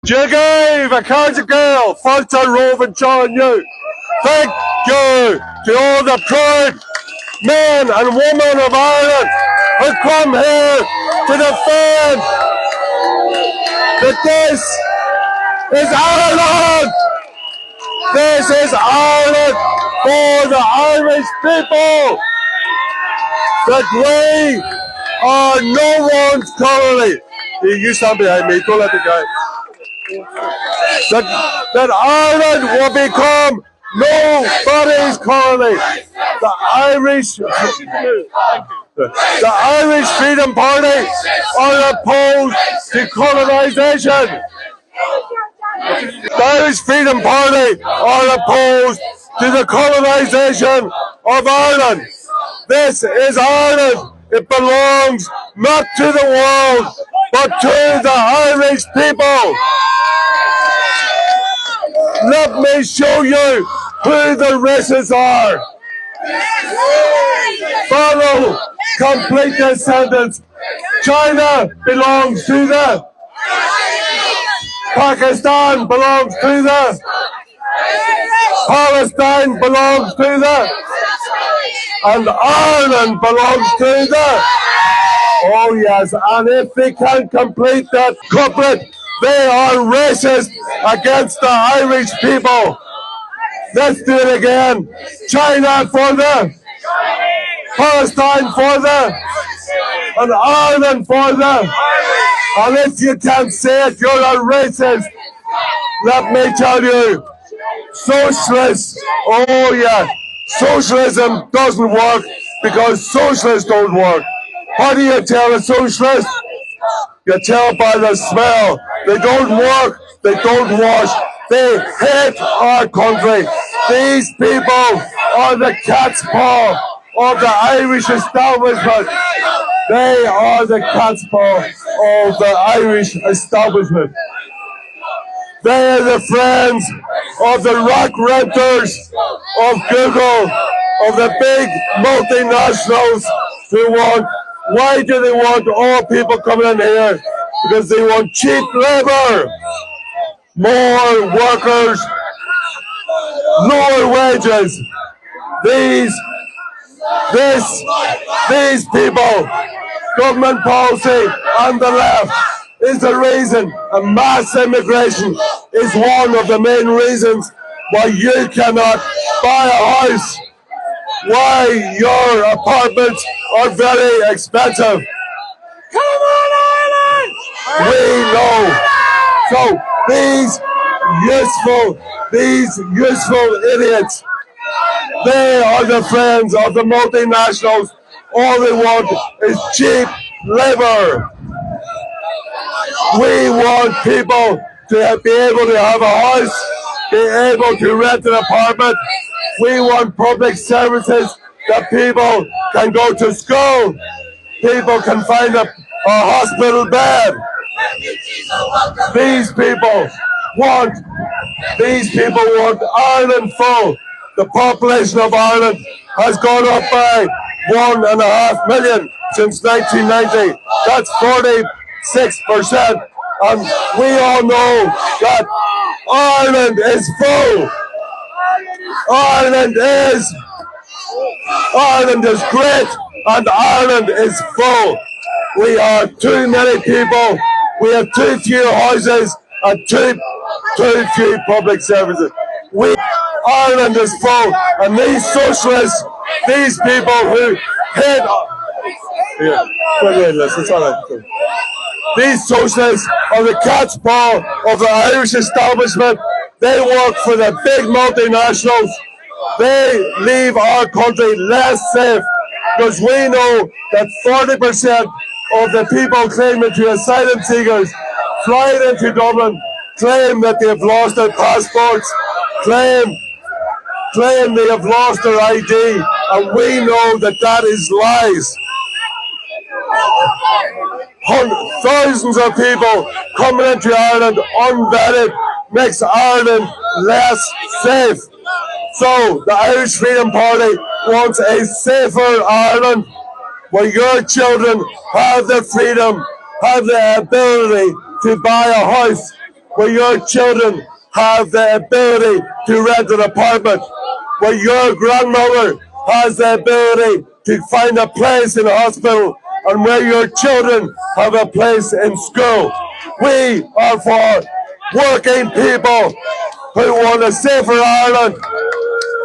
Jiggy, the country girl, folks are roving John you. Thank you to all the proud men and women of Ireland who come here to defend that this is Ireland. This is Ireland for the Irish people. That we are no one's colony. You stand behind me, don't let the guy. That Ireland will become nobody's colony. The Irish Freedom Party are opposed to colonisation. The Irish Freedom Party are opposed to the colonisation of Ireland. This is Ireland. It belongs not to the world, but to the Irish people. Let me show you who the racists are. Follow complete this sentence. China belongs to the. Pakistan belongs to the. Palestine belongs to the. And Ireland belongs to the. Oh yes, and if they can't complete that couplet, they are racist against the Irish people. Let's do it again. China for the, Palestine for the, and Ireland for the. And if you can't say it, you're a racist. Let me tell you, socialists, oh yeah, socialism doesn't work because socialists don't work. How do you tell a socialist? You tell by the smell. They don't work, they don't wash, they hate our country. These people are the cat's paw of the Irish establishment. They are the cat's paw of the Irish establishment. They are the friends of the rock renters of Google, of the big multinationals who want. Why do they want all people coming in here? Because they want cheap labor, more workers, lower wages. These people, government policy on the left is the reason, and mass immigration is one of the main reasons why you cannot buy a house, why your apartments are very expensive. Come on, Ireland! We know. So these useful idiots, they are the friends of the multinationals. All they want is cheap labor. We want people to be able to have a house, be able to rent an apartment. We want public services that people can go to school. People can find a hospital bed. These people want Ireland full. The population of Ireland has gone up by 1.5 million since 1990. That's 46%. And we all know that Ireland is full. Ireland is great, and Ireland is full. We are too many people. We have too few houses and too few public services. Ireland is full, and these socialists, these people who hate. It's all right. These socialists are the cat's paw of the Irish establishment. They work for the big multinationals. They leave our country less safe because we know that 40% of the people claiming to asylum seekers flying into Dublin claim that they have lost their passports, claim they have lost their ID, and we know that that is lies. Thousands of people coming into Ireland unvetted makes Ireland less safe. So the Irish Freedom Party wants a safer Ireland where your children have the freedom, have the ability to buy a house where your children have the ability to rent an apartment, where your grandmother has the ability to find a place in a hospital, and where your children have a place in school. We are for working people who want a safer Ireland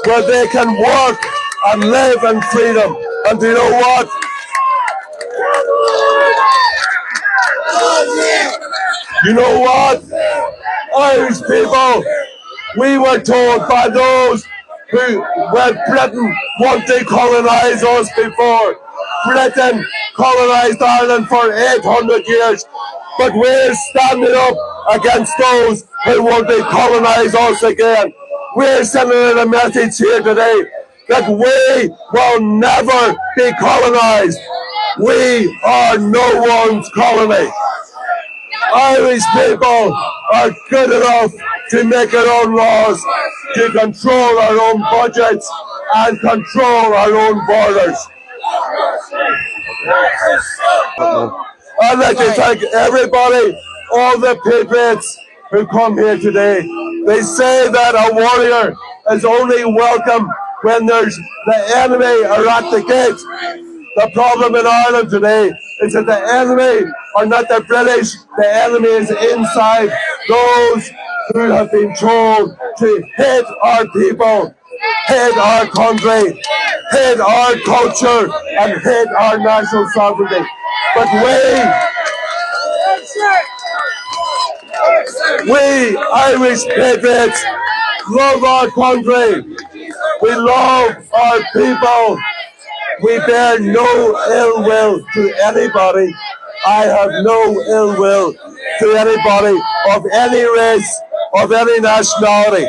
where they can work and live in freedom. And do you know what? You know what? Irish people, we were told by those who, when Britain wanted to colonise us before, Britain colonised Ireland for 800 years, but we're standing up against those who want to colonise us again. We're sending out a message here today that we will never be colonised. We are no one's colony. Irish people are good enough to make our own laws, to control our own budgets and control our own borders. I'd like to thank everybody, all the patriots who come here today. They say that a warrior is only welcome when there's the enemy are at the gate. The problem in Ireland today is that the enemy are not the British, the enemy is inside those who have been told to hate our people, hate our country, hate our culture, and hate our national sovereignty. But we Irish patriots love our country. We love our people. We bear no ill will to anybody. I have no ill will to anybody of any race, of any nationality.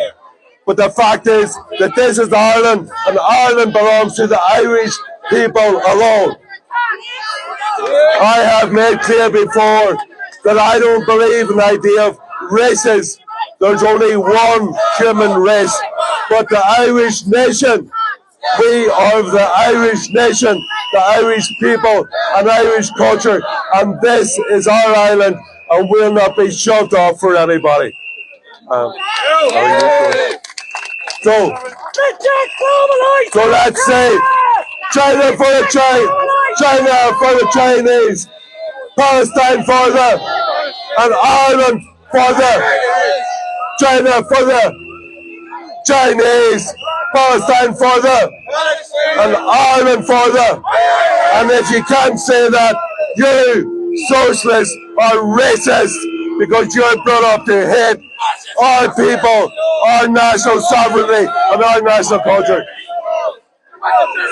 But the fact is that this is Ireland, and Ireland belongs to the Irish people alone. I have made clear before that I don't believe in the idea of races. There's only one human race, but the Irish nation. We are the Irish nation, the Irish people, and Irish culture, and this is our island, and we'll not be shoved off for anybody. So let's say China for the China for the Chinese, Palestine for the, and Ireland for the, China for the Chinese, Palestine for the, and Ireland for the. And if you can't say that, you socialists are racist because you're brought up to hate our people, our national sovereignty, and our national culture.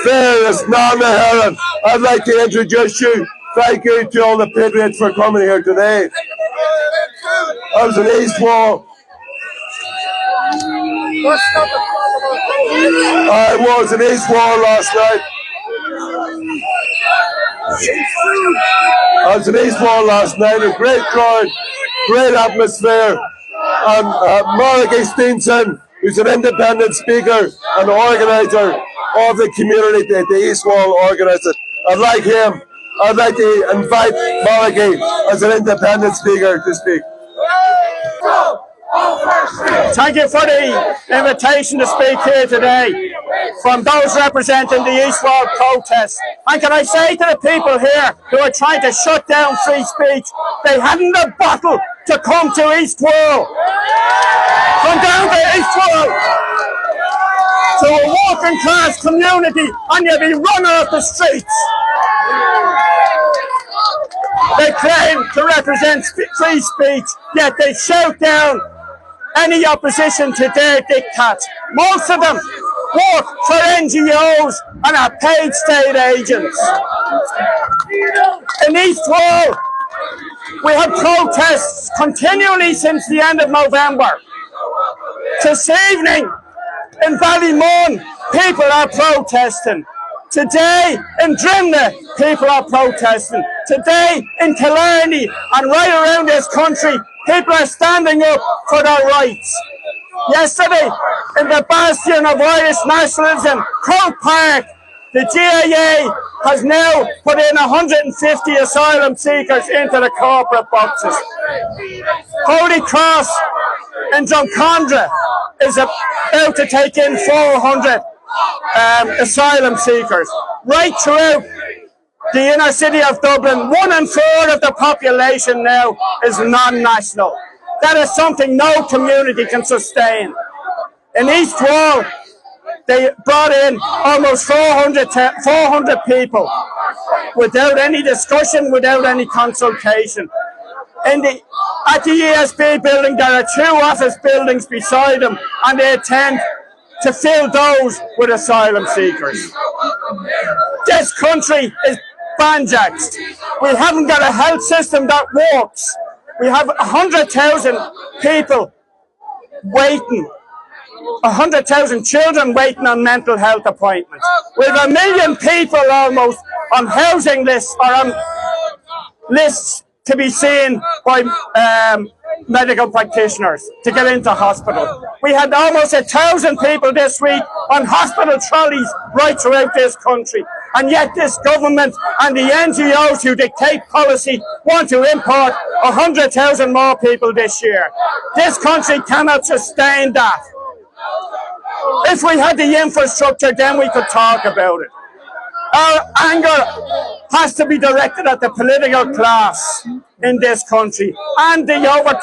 Fairness, Nana Heron, I'd like to introduce you. Thank you to all the patriots for coming here today. I was in East Wall. I was in East Wall last night. I was in East Wall last night. A great crowd, great atmosphere. And Malachy Steenson, who's an independent speaker and organizer of the community that the East Wall organised it. I'd like to invite Malachy as an independent speaker to speak. Thank you for the invitation to speak here today from those representing the East Wall protest. And can I say to the people here who are trying to shut down free speech, they hadn't a bottle to come to East Wall. Come down to East Wall, to a working class community, and you'll be run off the streets. They claim to represent free speech, yet they shout down any opposition to their diktats. Most of them work for NGOs and are paid state agents. In East Wall, we have protests continually since the end of November. This evening in Ballymun, people are protesting. Today in Drogheda, people are protesting. Today in Killarney and right around this country, people are standing up for their rights. Yesterday, in the bastion of Irish nationalism, Croke Park, The GIA has now put in 150 asylum seekers into the corporate boxes. Holy Cross in Drogheda is about to take in 400 asylum seekers. Right throughout the inner city of Dublin, 1 1/4 of the population now is non-national. That is something no community can sustain. In East Wall, they brought in almost 400 people without any discussion, without any consultation. At the ESB building, there are 2 office buildings beside them, and they intend to fill those with asylum seekers. This country is banjaxed. We haven't got a health system that works. We have 100,000 people waiting, 100,000 children waiting on mental health appointments. We have 1 million people almost on housing lists or on lists to be seen by medical practitioners to get into hospital. We had almost 1,000 people this week on hospital trolleys right throughout this country. And yet this government and the NGOs who dictate policy want to import 100,000 more people this year. This country cannot sustain that. If we had the infrastructure, then we could talk about it. Our anger has to be directed at the political class in this country and the over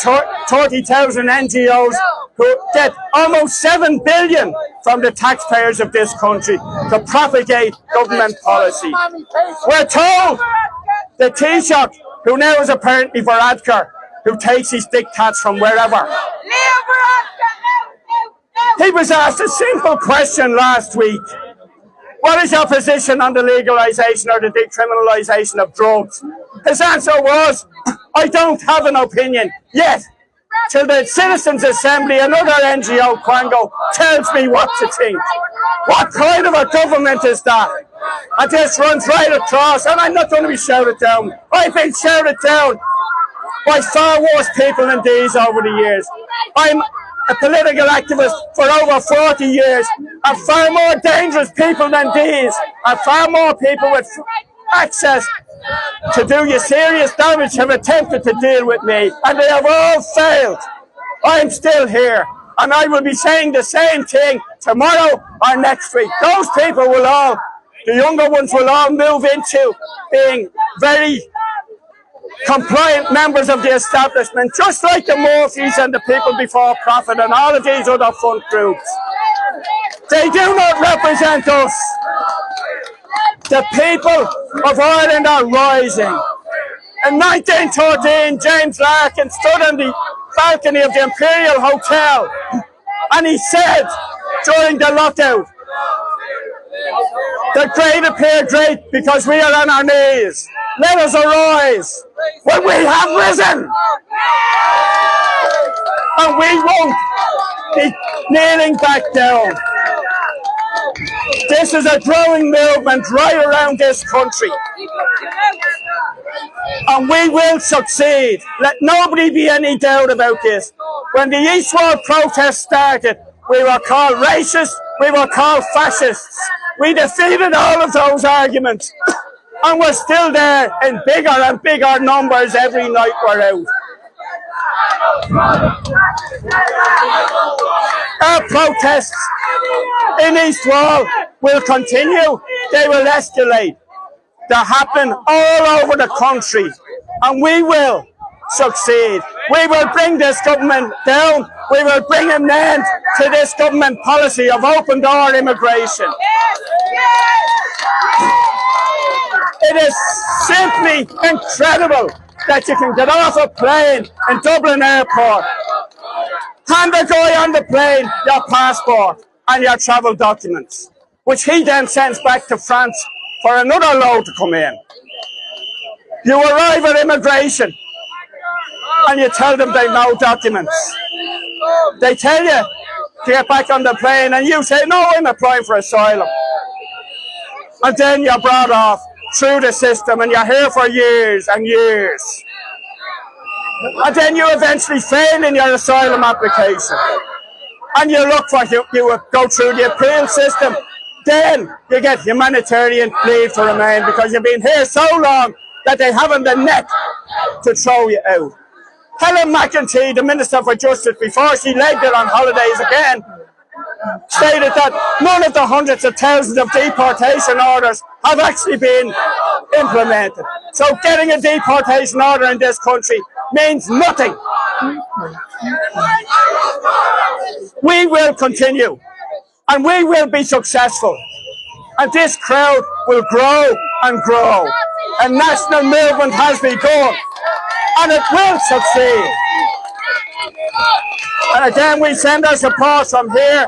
30,000 NGOs who get almost 7 billion from the taxpayers of this country to propagate government policy. We're told the Taoiseach, who now is apparently Varadkar, who takes his diktats from wherever. He was asked a simple question last week. What is your position on the legalisation or the decriminalisation of drugs? His answer was, I don't have an opinion yet, till the Citizens' Assembly, another NGO, Quango, tells me what to think. What kind of a government is that? And this runs right across, and I'm not going to be shouted down. I've been shouted down by far worse people than these over the years. I'm a political activist for over 40 years, and far more dangerous people than these, and far more people with access to do you serious damage have attempted to deal with me, and they have all failed. I'm still here, and I will be saying the same thing tomorrow or next week. Those people will all, the younger ones will all move into being very compliant members of the establishment, just like the Murphys and the People Before Profit and all of these other front groups. They do not represent us. The people of Ireland are rising. In 1913, James Larkin stood on the balcony of the Imperial Hotel and he said during the lockout, the great appear great because we are on our knees. Let us arise when we have risen. And we won't be kneeling back down. This is a growing movement right around this country. And we will succeed. Let nobody be any doubt about this. When the East Wall protest started, we were called racist, we were called fascists. We defeated all of those arguments. And we're still there in bigger and bigger numbers every night we're out. Our protests in East Wall will continue. They will escalate. They happen all over the country. And we will succeed. We will bring this government down. We will bring an end to this government policy of open door immigration. It is simply incredible that you can get off a plane in Dublin Airport, hand the guy on the plane your passport and your travel documents, which he then sends back to France for another load to come in. You arrive at immigration and you tell them they've no documents. They tell you to get back on the plane and you say, no, I'm applying for asylum. And then you're brought off through the system and you're here for years and years. And then you eventually fail in your asylum application. And you look for, you go through the appeal system then you get humanitarian leave to remain because you've been here so long that they haven't the neck to throw you out. Helen McEntee, the Minister for Justice, before she legged it on holidays again, stated that none of the hundreds of thousands of deportation orders have actually been implemented. So getting a deportation order in this country means nothing. We will continue and we will be successful. And this crowd will grow and grow. A national movement has begun and it will succeed. And again, we send our support from here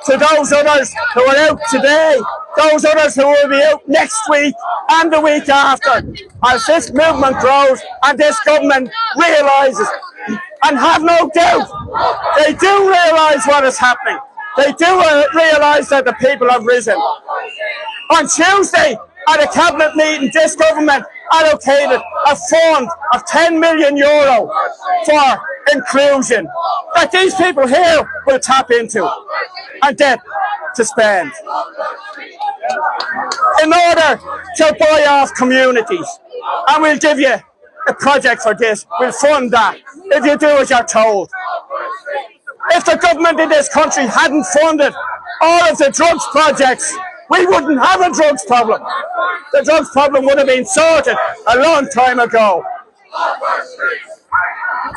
to those others who are out today, those others who will be out next week and the week after, as this movement grows and this government realises, and have no doubt, they do realise what is happening. They do realise that the people have risen. On Tuesday, at a cabinet meeting, this government allocated a fund of €10 million for inclusion that these people here will tap into and get to spend in order to buy off communities. And we'll give you a project for this. We'll fund that if you do as you're told. If the government in this country hadn't funded all of the drugs projects, we wouldn't have a drugs problem. The drugs problem would have been sorted a long time ago.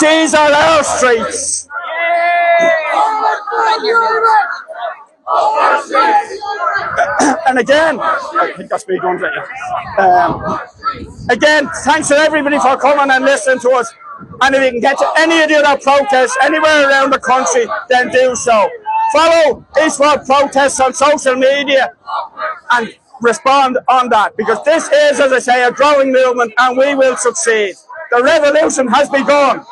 These are our streets. And again, I think that's me going to again, thanks to everybody for coming and listening to us. And if you can get to any of the other protests anywhere around the country, then do so. Follow Eastward protests on social media and respond on that, because this is, as I say, a growing movement and we will succeed. The revolution has begun.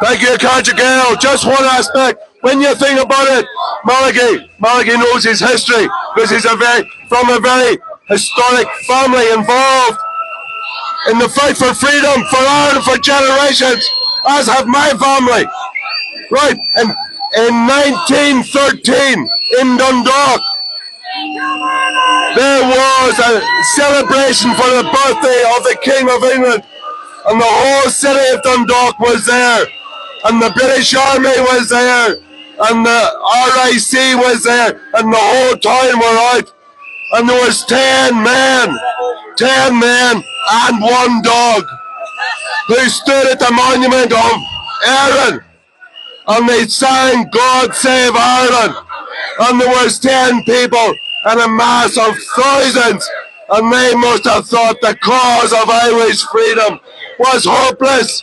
Thank you, Councillor Gale. Just one aspect. When you think about it, Malachy knows his history because he's from a very historic family involved in the fight for freedom for Ireland for generations, as have my family. Right, and in 1913 in Dundalk, there was a celebration for the birthday of the King of England, and the whole city of Dundalk was there, and the British Army was there, and the RIC was there, and the whole town were out, and there was 10 men and one dog who stood at the monument of Erin, and they sang God Save Ireland, and there was 10 people and a mass of thousands, and they must have thought the cause of Irish freedom was hopeless.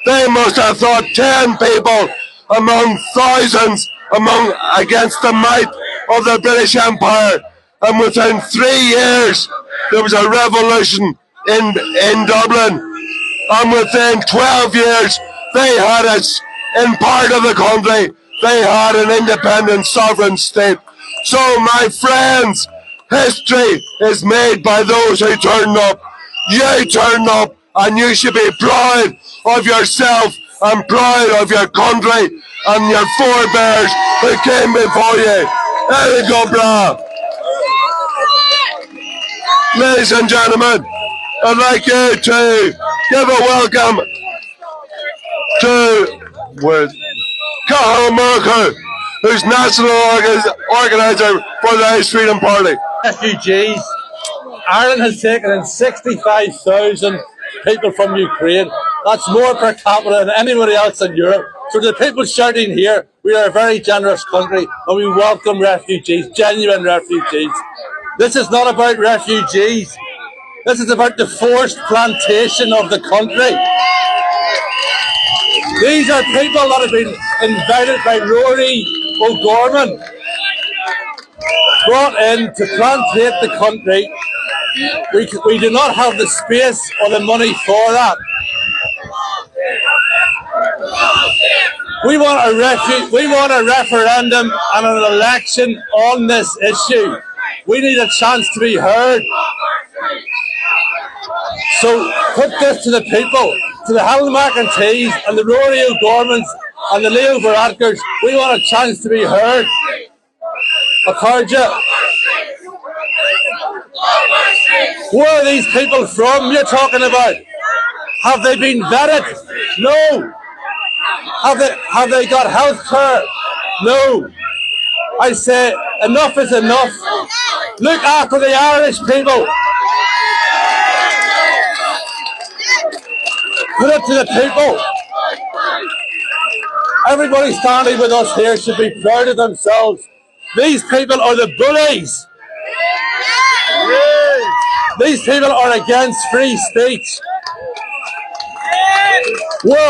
They must have thought 10 people among thousands against the might of the British Empire, and within 3 years there was a revolution in Dublin, and within 12 years they had us in part of the country, they had an independent sovereign state. So my friends, history is made by those who turn up. You turn up, and you should be proud of yourself and proud of your country and your forebears who came before you. There you go, brah. Ladies and gentlemen, I'd like you to give a welcome to Cathal Murchú, who's national organiser for the Irish Freedom Party. Refugees. Ireland has taken in 65,000 people from Ukraine. That's more per capita than anybody else in Europe. So the people shouting here, we are a very generous country and we welcome refugees, genuine refugees. This is not about refugees. This is about the forced plantation of the country. These are people that have been invited by Rory O'Gorman, brought in to plantate the country. We do not have the space or the money for that. We want a referendum and an election on this issue. We need a chance to be heard. So put this to the people. to the Hallmark and Tees and the Rory O'Gormans and the Leo Varadkars, we want a chance to be heard. Akarja, where are these people from you're talking about? Have they been vetted? No. Have they got health care? No. I say enough is enough. Look after the Irish people. Put it to the people. Everybody standing with us here should be proud of themselves. These people are the bullies. These people are against free speech. Where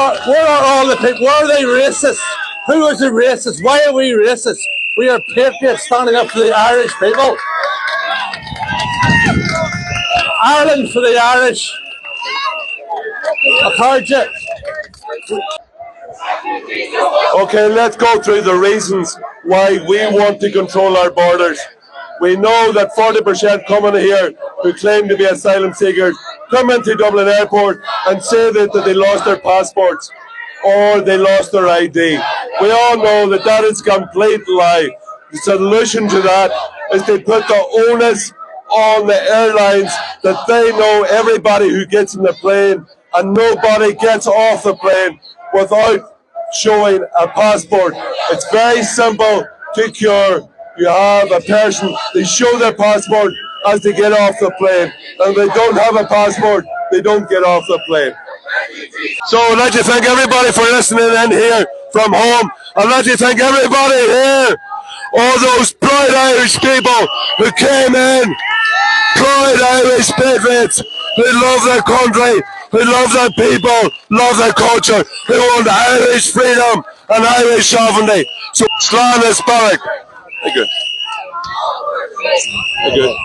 are all the people? Where are they racist? Who is the racist? Why are we racist? We are patriots standing up for the Irish people. Ireland for the Irish. Akarja. Okay, let's go through the reasons why we want to control our borders. We know that 40% coming here who claim to be asylum seekers come into Dublin Airport and say that they lost their passports or they lost their ID. We all know that that is a complete lie. The solution to that is to put the onus on the airlines that they know everybody who gets in the plane and nobody gets off the plane without showing a passport. It's very simple to cure. You have a person, they show their passport as they get off the plane. And if they don't have a passport, they don't get off the plane. So I'd like to thank everybody for listening in here from home. I'd like to thank everybody here, all those proud Irish people who came in, proud Irish patriots who love their country, who love their people, love their culture, who want Irish freedom and Irish sovereignty. So Slán is Barrack. Thank you. Thank you.